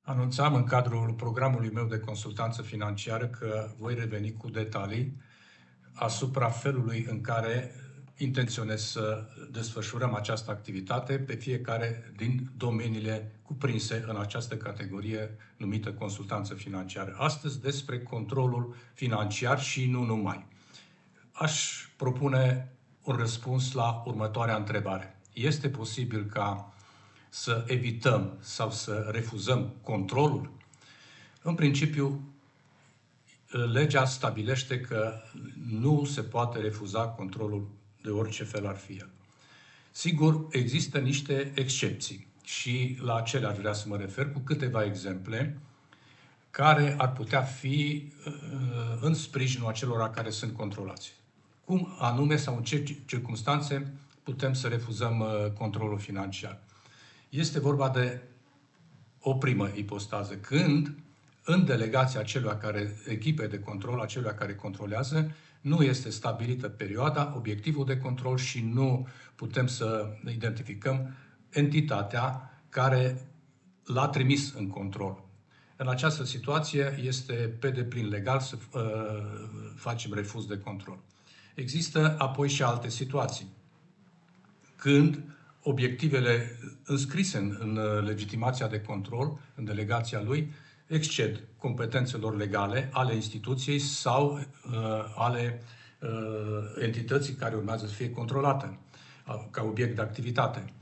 Anunțam în cadrul programului meu de consultanță financiară că voi reveni cu detalii asupra felului în care intenționez să desfășurăm această activitate pe fiecare din domeniile cuprinse în această categorie numită consultanță financiară. Astăzi despre controlul financiar și nu numai. Aș propune un răspuns la următoarea întrebare. Este posibil ca să evităm sau să refuzăm controlul? În principiu, legea stabilește că nu se poate refuza controlul de orice fel ar fi el. Sigur, există niște excepții și la acelea aș vrea să mă refer cu câteva exemple care ar putea fi în sprijinul acelora care sunt controlați. Cum anume sau în ce circunstanțe putem să refuzăm controlul financiar? Este vorba de o primă ipostază, când în delegația acelui care echipe de control, acelui care controlează, nu este stabilită perioada, obiectivul de control și nu putem să identificăm entitatea care l-a trimis în control. În această situație este pe deplin legal să facem refuz de control. Există apoi și alte situații. Când obiectivele înscrise în legitimația de control, în delegația lui, exced competențelor legale ale instituției sau ale entității care urmează să fie controlată ca obiect de activitate.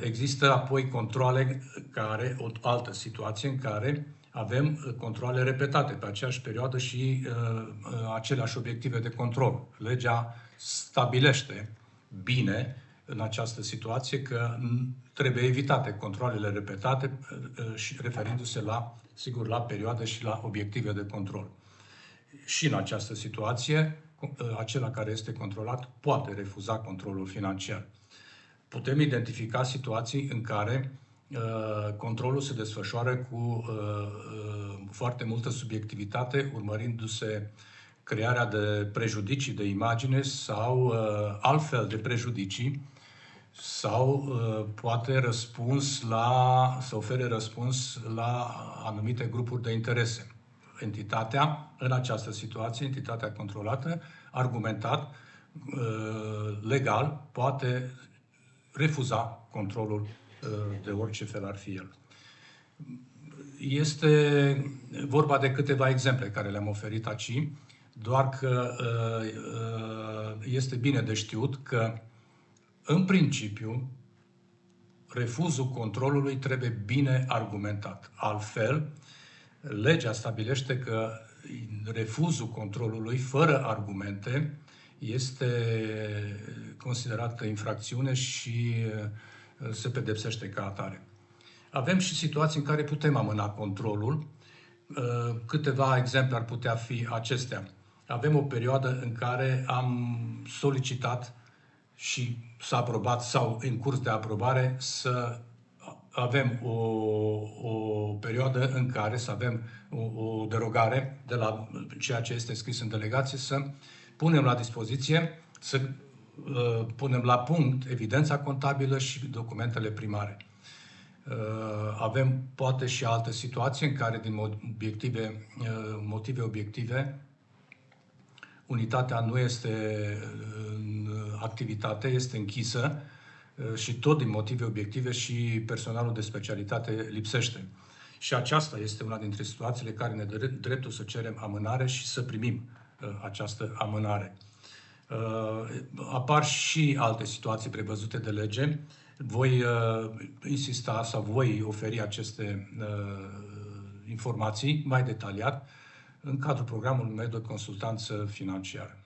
Există apoi controale o altă situație în care avem controale repetate pe aceeași perioadă și aceleași obiective de control. Legea stabilește bine în această situație că trebuie evitate controalele repetate și referindu-se sigur, la perioadă și la obiective de control. Și în această situație, acela care este controlat poate refuza controlul financiar. Putem identifica situații în care controlul se desfășoară cu foarte multă subiectivitate, urmărindu-se crearea de prejudicii de imagine sau altfel de prejudicii, sau poate să ofere răspuns la anumite grupuri de interese. Entitatea, în această situație, entitatea controlată, argumentat, legal, poate refuza controlul de orice fel ar fi el. Este vorba de câteva exemple care le-am oferit aici, doar că este bine de știut că, în principiu, refuzul controlului trebuie bine argumentat. Altfel, legea stabilește că refuzul controlului fără argumente este considerată infracțiune și se pedepsește ca atare. Avem și situații în care putem amâna controlul. Câteva exemple ar putea fi acestea. Avem o perioadă în care am solicitat și s-a aprobat sau în curs de aprobare să avem o perioadă în care să avem o derogare de la ceea ce este scris în delegație, să punem la dispoziție, să punem la punct evidența contabilă și documentele primare. Avem poate și alte situații în care din motive obiective unitatea nu este în activitate, este închisă și tot din motive obiective și personalul de specialitate lipsește. Și aceasta este una dintre situațiile care ne dă dreptul să cerem amânare și să primim această amânare. Apar și alte situații prevăzute de lege. Voi insista sau voi oferi aceste informații mai detaliat în cadrul programului meu de consultanță financiară.